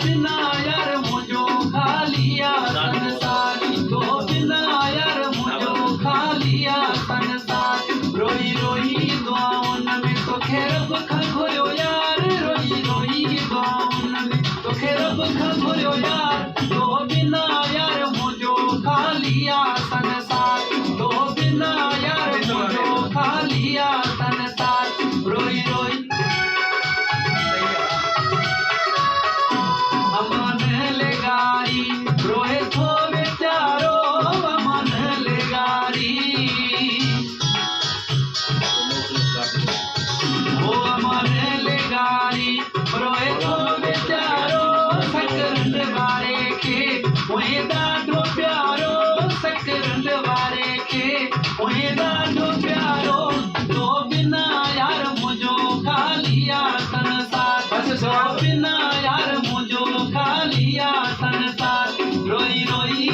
बिना यार मुझो खालिया संसार, तो बिना यार मुझो खालिया संसार। रोई रोई दुआउन में तो रब खां घुरियो यार, रोई रोई दुआउन में तो रब खां घुरियो यार, तो बिना यार मुझो खालिया संसार, तो बिना यार मुझो खालिया संसार। रोई रोई अमन लेगारी रोए थो बेचारो, अमन लेगारी ओ अमन लेगारी रोए थो बेचारो, सकरंद वारे के उहे ॾाढो प्यारो, सकरंद वारे के उहे ॾाढो प्यारो, तो बिना यार मुझो खालिया संसार, तो बिना यार मुझो खालिया संसार। रोई रोई